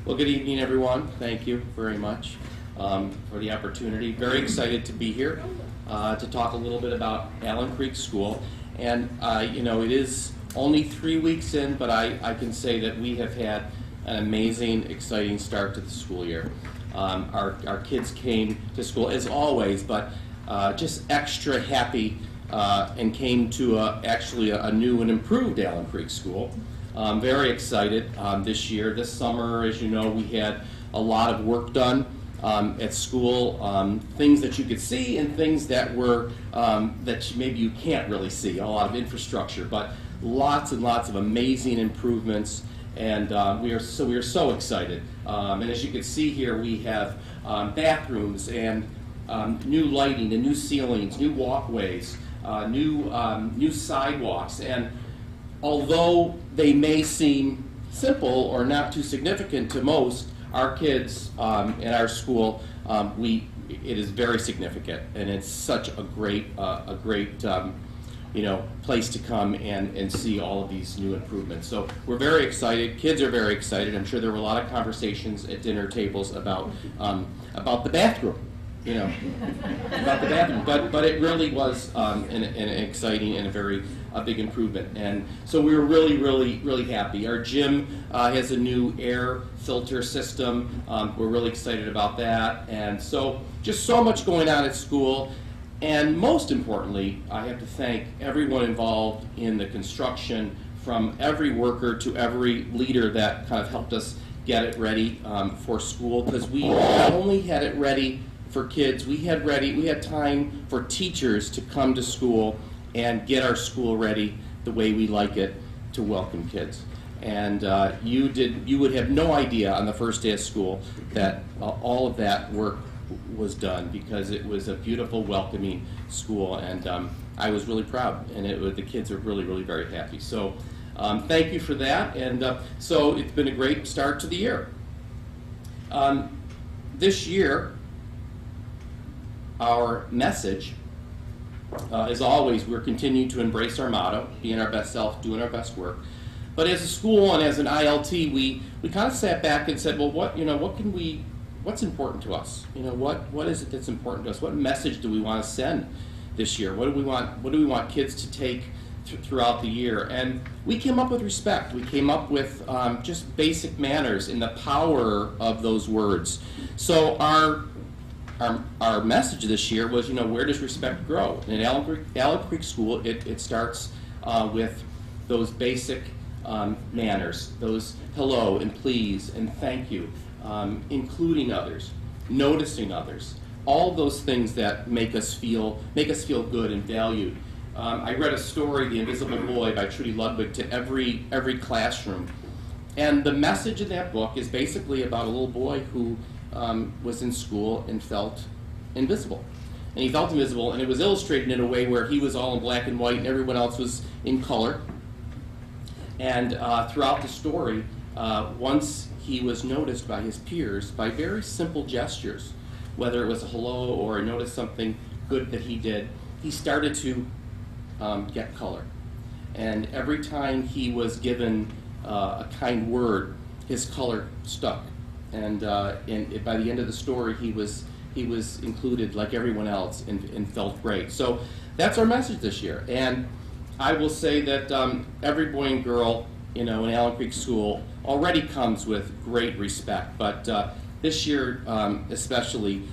Well, good evening, everyone. Thank you very much for the opportunity. Very excited to be here to talk a little bit about Allen Creek School. And, it is only 3 weeks in, but I can say that we have had an amazing, exciting start to the school year. Our kids came to school, as always, but just extra happy and came to actually a new and improved Allen Creek School. Very excited this year. This summer, as you know, we had a lot of work done at school, things that you could see and things that were that maybe you can't really see, a lot of infrastructure, but lots and lots of amazing improvements, and we are so excited. And as you can see here, we have bathrooms and new lighting and new ceilings, new walkways, new sidewalks, and although they may seem simple or not too significant to most, our kids in our school, it is very significant, and it's such a great place to come and see all of these new improvements. So we're very excited. Kids are very excited. I'm sure there were a lot of conversations at dinner tables about the bathroom. About the bathroom, but it really was an exciting and a big improvement, and so we were really happy. Our gym has a new air filter system. We're really excited about that, and so just so much going on at school. And most importantly, I have to thank everyone involved in the construction, from every worker to every leader that kind of helped us get it ready for school, because we not only had it ready for kids, we had time for teachers to come to school and get our school ready the way we like it to welcome kids. And you would have no idea on the first day of school that all of that work was done, because it was a beautiful, welcoming school, and I was really proud, and the kids are really very happy. So thank you for that, and so it's been a great start to the year. This year, our message, as always, we're continuing to embrace our motto, being our best self, doing our best work. But as a school and as an ILT, we kind of sat back and said, well, what's important to us? What is it that's important to us? What message do we want to send this year? What do we want kids to take throughout the year? And we came up with respect. We came up with just basic manners and the power of those words. So our message this year was, where does respect grow? In Allen Creek School, it starts with those basic manners, those hello and please and thank you, including others, noticing others, all those things that make us feel good and valued. I read a story, The Invisible Boy by Trudy Ludwig, to every classroom, and the message in that book is basically about a little boy who was in school and felt invisible. And he felt invisible, and it was illustrated in a way where he was all in black and white and everyone else was in color. And throughout the story, once he was noticed by his peers by very simple gestures, whether it was a hello or noticed something good that he did, he started to get color. And every time he was given a kind word, his color stuck. And by the end of the story, he was included like everyone else and felt great. So that's our message this year. And I will say that every boy and girl, in Allen Creek School already comes with great respect. But this year, especially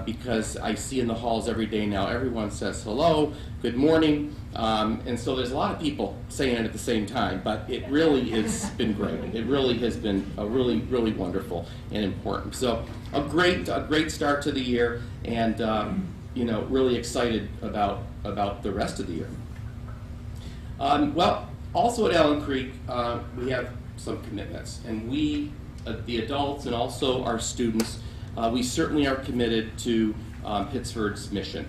because I see in the halls every day now, everyone says hello, good morning, and so there's a lot of people saying it at the same time, but it really has been great. It really has been really wonderful and important. So a great start to the year, and really excited about the rest of the year. Well, also at Allen Creek, we have some commitments, and we, the adults and also our students, we certainly are committed to Pittsford's mission,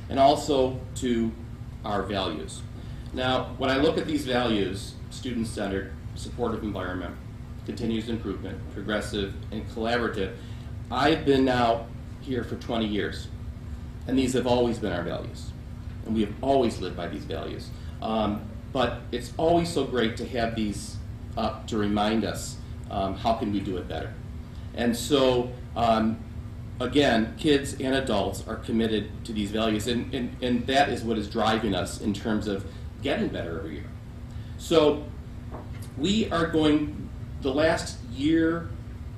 and also to our values. Now, when I look at these values, student-centered, supportive environment, continuous improvement, progressive, and collaborative, I've been now here for 20 years, and these have always been our values, and we have always lived by these values. But it's always so great to have these up to remind us how can we do it better? And so, again, kids and adults are committed to these values, and that is what is driving us in terms of getting better every year. So we are going, the last year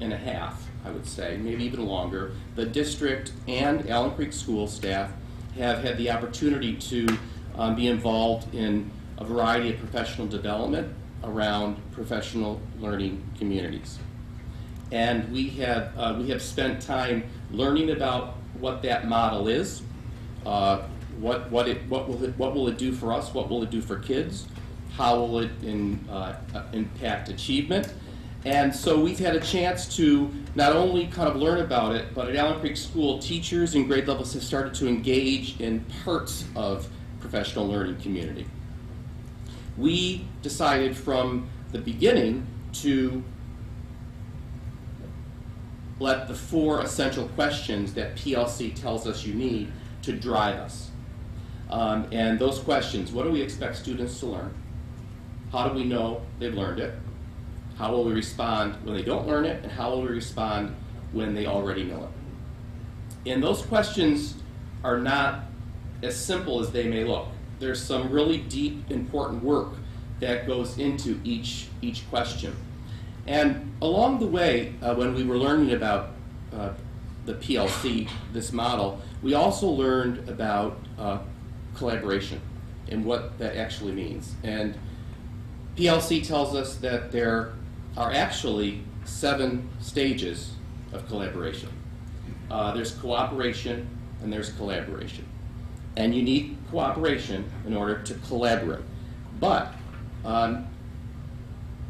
and a half, I would say, maybe even longer, the district and Allen Creek School staff have had the opportunity to be involved in a variety of professional development around professional learning communities. And we have spent time learning about what that model is, what will it do for us, what will it do for kids, how will it impact achievement. And so we've had a chance to not only kind of learn about it, but at Allen Creek School, teachers and grade levels have started to engage in parts of professional learning community. We decided from the beginning to let the 4 essential questions that PLC tells us you need to drive us. And those questions: what do we expect students to learn? How do we know they've learned it? How will we respond when they don't learn it? And how will we respond when they already know it? And those questions are not as simple as they may look. There's some really deep, important work that goes into each question. And along the way, when we were learning about the PLC, this model, we also learned about collaboration and what that actually means. And PLC tells us that there are actually 7 stages of collaboration. There's cooperation and there's collaboration. And you need cooperation in order to collaborate. But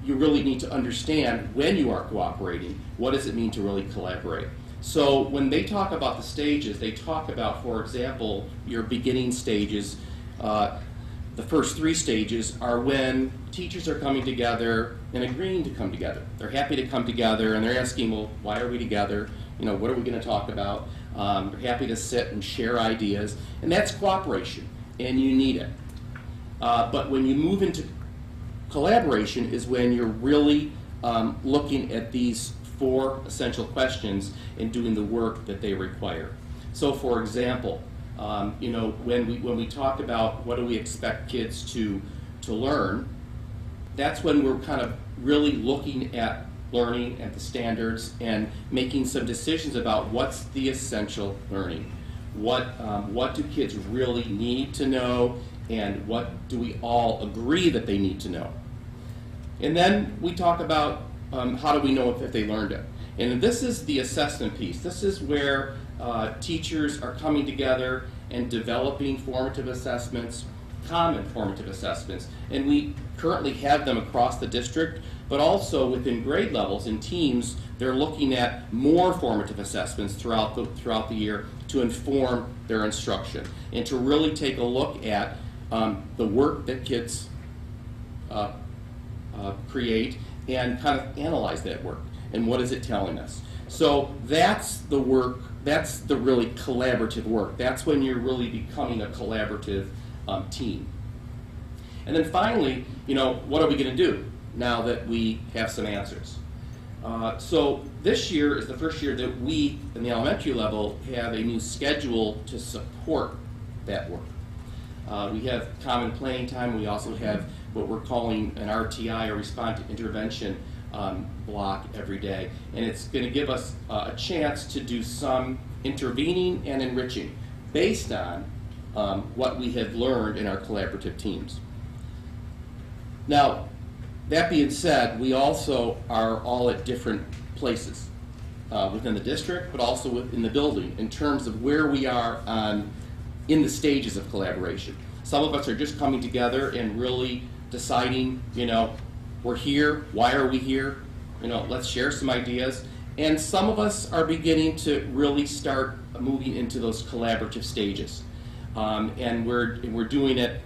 you really need to understand when you are cooperating, what does it mean to really collaborate? So when they talk about the stages, they talk about, for example, your beginning stages. The first 3 stages are when teachers are coming together and agreeing to come together. They're happy to come together and they're asking, well, why are we together? You know, what are we going to talk about? They're happy to sit and share ideas, and that's cooperation, and you need it. But when you move into collaboration is when you're really looking at these 4 essential questions and doing the work that they require. So, for example, you know, when we talk about what do we expect kids to learn, that's when we're kind of really looking at learning at the standards and making some decisions about what's the essential learning. What do kids really need to know, and what do we all agree that they need to know? And then we talk about how do we know if they learned it. And this is the assessment piece. This is where teachers are coming together and developing formative assessments, common formative assessments. And we currently have them across the district, but also within grade levels and teams, they're looking at more formative assessments throughout the year to inform their instruction and to really take a look at the work that kids create and kind of analyze that work and what is it telling us. So that's the work, that's the really collaborative work. That's when you're really becoming a collaborative team. And then finally, you know, what are we going to do now that we have some answers? So this year is the first year that we, in the elementary level, have a new schedule to support that work. We have common playing time. We also have what we're calling an RTI, or response to intervention block every day. And it's going to give us a chance to do some intervening and enriching based on what we have learned in our collaborative teams. Now, that being said, we also are all at different places within the district, but also within the building in terms of where we are in the stages of collaboration. Some of us are just coming together and really deciding, you know, we're here, why are we here? You know, let's share some ideas. And some of us are beginning to really start moving into those collaborative stages. And we're doing it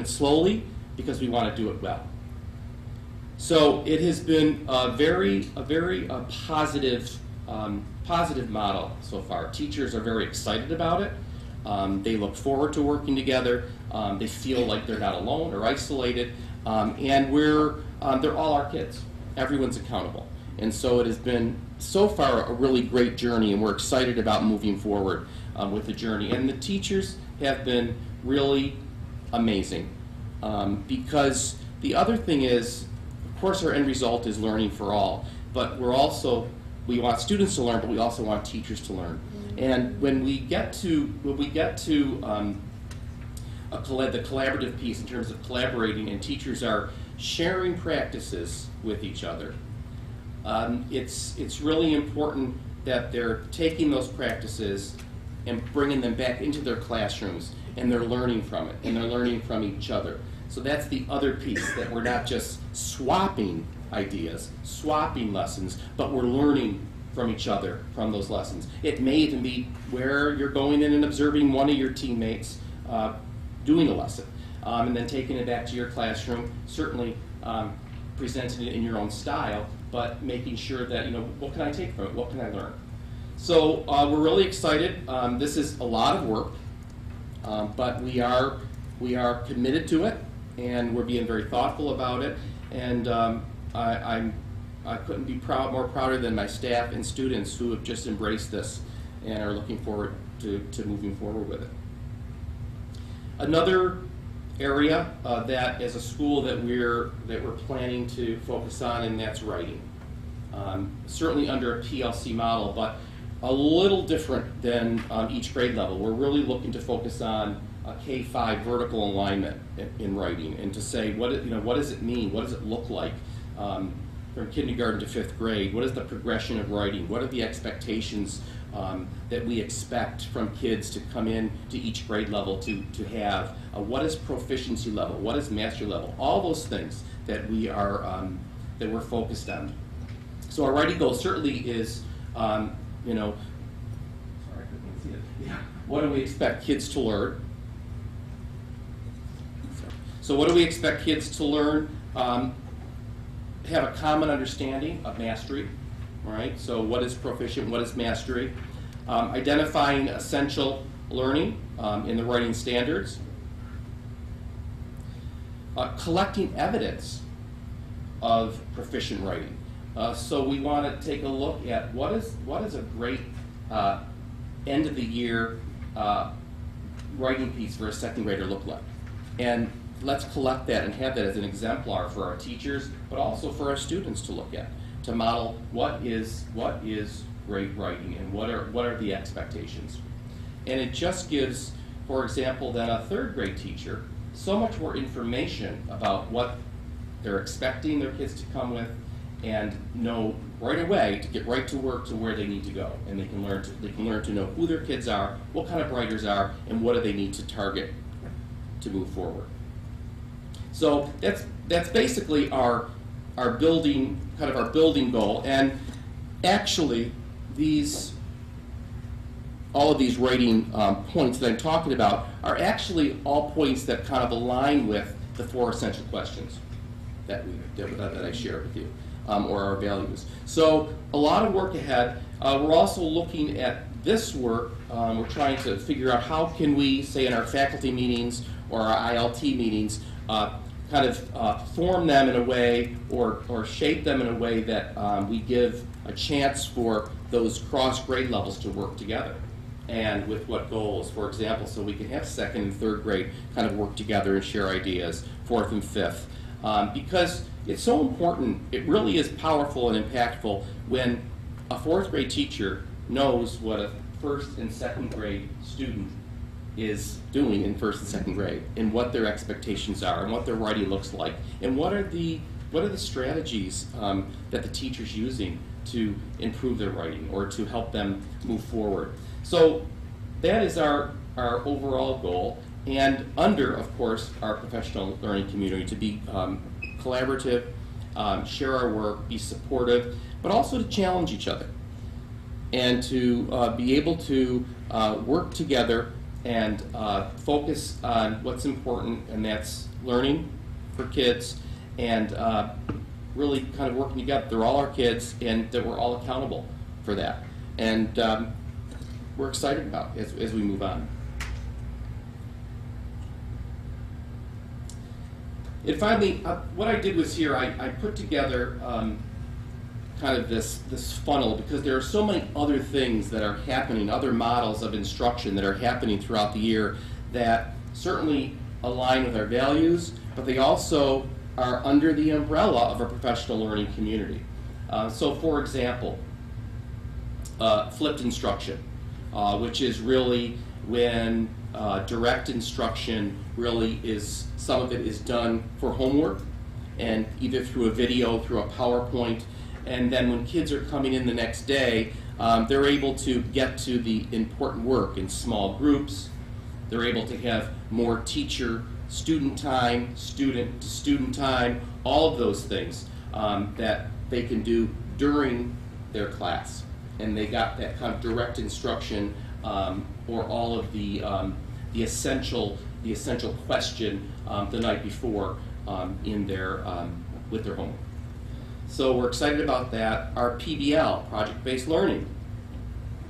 slowly because we want to do it well. So it has been a very positive model so far. Teachers are very excited about it. They look forward to working together. They feel like they're not alone or isolated. And they're all our kids. Everyone's accountable. And so it has been, so far, a really great journey, and we're excited about moving forward with the journey. And the teachers have been really amazing, because the other thing is, of course, our end result is learning for all, but we want students to learn, but we also want teachers to learn. And when we get to the collaborative piece in terms of collaborating, and teachers are sharing practices with each other, it's really important that they're taking those practices and bringing them back into their classrooms, and they're learning from it, and they're learning from each other. So that's the other piece, that we're not just swapping ideas, swapping lessons, but we're learning from each other from those lessons. It may even be where you're going in and observing one of your teammates doing a lesson, and then taking it back to your classroom, certainly presenting it in your own style, but making sure that, what can I take from it? What can I learn? So we're really excited. This is a lot of work, but we are committed to it, and we're being very thoughtful about it. And I couldn't be more prouder than my staff and students who have just embraced this and are looking forward to moving forward with it. Another area that as a school that we're planning to focus on, and that's writing. Certainly under a PLC model, but a little different than each grade level. We're really looking to focus on a K-5 vertical alignment in writing, and to say what does it mean? What does it look like from kindergarten to 5th grade? What is the progression of writing? What are the expectations that we expect from kids to come in to each grade level to have? What is proficiency level? What is mastery level? All those things that we're focused on. So our writing goal certainly is, sorry, I couldn't see it. Yeah. What do we expect kids to learn? So what do we expect kids to learn? Have a common understanding of mastery, all right? So what is proficient, what is mastery? Identifying essential learning in the writing standards. Collecting evidence of proficient writing. So we want to take a look at what is a great end of the year writing piece for a 2nd grader look like. And let's collect that and have that as an exemplar for our teachers, but also for our students to look at, to model what is great writing and what are the expectations. And it just gives, for example, then a 3rd grade teacher so much more information about what they're expecting their kids to come with, and know right away to get right to work to where they need to go, and they can learn to know who their kids are, what kind of writers are, and what do they need to target to move forward. So that's basically our building goal. And actually, all of these writing points that I'm talking about are actually all points that kind of align with the 4 essential questions that I shared with you, or our values. So a lot of work ahead. We're also looking at this work. We're trying to figure out how can we, say in our faculty meetings or our ILT meetings, kind of form them in a way or shape them in a way that we give a chance for those cross-grade levels to work together. And with what goals, for example, so we can have 2nd and 3rd grade kind of work together and share ideas, 4th and 5th. Because it's so important, it really is powerful and impactful when a 4th grade teacher knows what a 1st and 2nd grade student is doing in 1st and 2nd grade, and what their expectations are, and what their writing looks like, and what are the strategies that the teacher's using to improve their writing or to help them move forward. So that is our overall goal, and under, of course, our professional learning community, to be collaborative, share our work, be supportive, but also to challenge each other, and to be able to work together and focus on what's important, and that's learning for kids, and really kind of working together. They're all our kids, and that we're all accountable for that. And we're excited about it as we move on. And finally, what I did was here, I put together kind kind of this funnel, because there are so many other things that are happening, other models of instruction that are happening throughout the year that certainly align with our values, but they also are under the umbrella of a professional learning community. So for example, flipped instruction, which is really when direct instruction really is, some of it is done for homework, and either through a video, through a PowerPoint, and then when kids are coming in the next day, they're able to get to the important work in small groups. They're able to have more teacher-student time, student-to-student time, all of those things that they can do during their class. And they got that kind of direct instruction or all of the essential question the night before in their with their homework. So we're excited about that. Our PBL, project-based learning,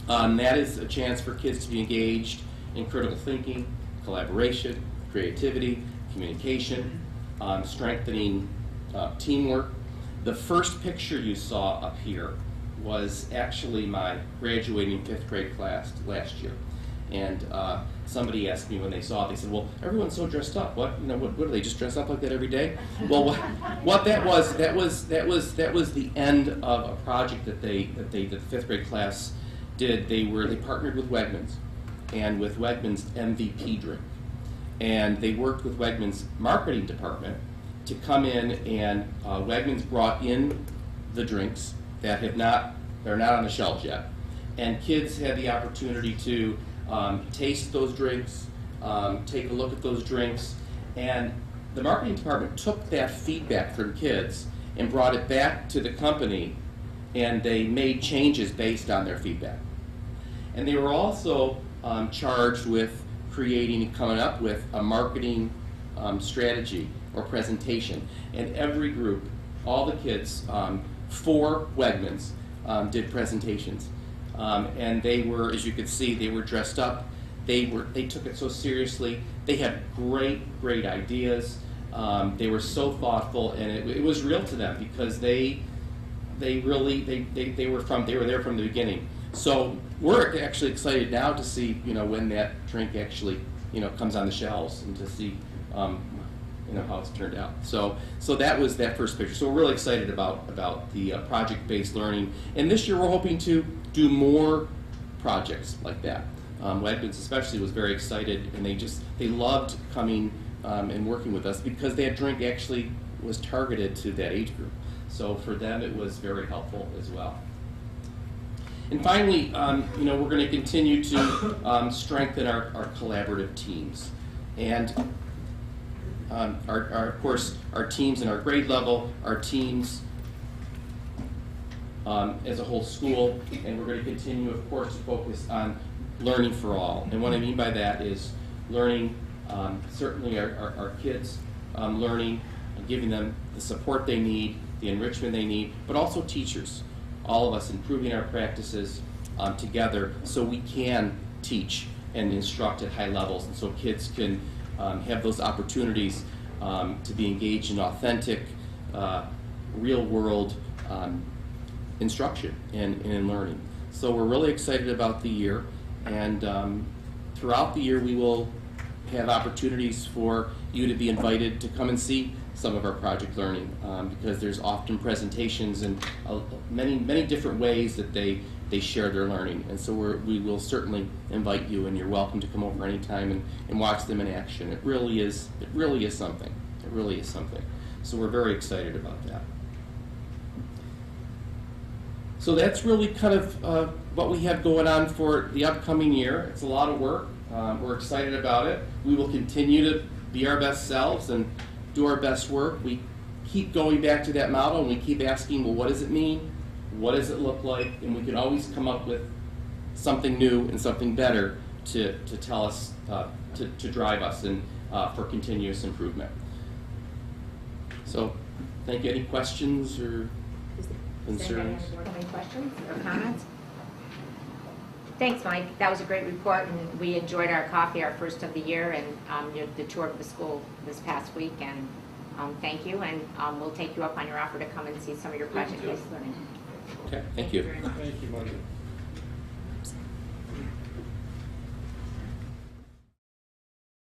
that is a chance for kids to be engaged in critical thinking, collaboration, creativity, communication, strengthening teamwork. The first picture you saw up here was actually my graduating 5th grade class last year. And somebody asked me when they saw it, they said, well, everyone's so dressed up. What do they just dress up like that every day? Well, what that was the end of a project that the 5th grade class did. They partnered with Wegmans and with Wegmans MVP drink. And they worked with Wegmans marketing department to come in, and Wegmans brought in the drinks that they're not on the shelves yet. And kids had the opportunity to taste those drinks, take a look at those drinks, and the marketing department took that feedback from kids and brought it back to the company, and they made changes based on their feedback. And they were also charged with creating and coming up with a marketing strategy or presentation. And every group, all the kids, for Wegmans, did presentations. And they were, as you could see, they were dressed up. They took it so seriously. They had great ideas. They were so thoughtful, and it was real to them because they were there from the beginning. So we're actually excited now to see when that drink actually comes on the shelves, and to see how it's turned out. So that was that first picture. So we're really excited about the project-based learning. And this year we're hoping to do more projects like that. Wegmans especially was very excited, and they loved coming and working with us because that drink actually was targeted to that age group. So for them it was very helpful as well. And finally, we're going to continue to strengthen our collaborative teams. And of course, our teams in our grade level, our teams as a whole school, and we're going to continue, of course, to focus on learning for all. And what I mean by that is learning, certainly our kids, learning, giving them the support they need, the enrichment they need, but also teachers. All of us improving our practices together so we can teach and instruct at high levels, and so kids can have those opportunities to be engaged in authentic, real-world instruction and in learning. So we're really excited about the year, and throughout the year we will have opportunities for you to be invited to come and see some of our project learning, because there's often presentations and many different ways that they share their learning. And so we will certainly invite you, and you're welcome to come over anytime and watch them in action. It really is something. It really is something. So we're very excited about that. So that's really kind of what we have going on for the upcoming year. It's a lot of work. We're excited about it. We will continue to be our best selves and do our best work. We keep going back to that model, and we keep asking, well, what does it mean? What does it look like? And we can always come up with something new and something better to tell us, to drive us and for continuous improvement. So, thank you. Any questions or concerns? Any questions or comments? Thanks, Mike. That was a great report, and we enjoyed our coffee, our first of the year, and the tour of the school this past week. And thank you, and we'll take you up on your offer to come and see some of your project-based learning. Okay, thank you. very much. Thank you, Margaret.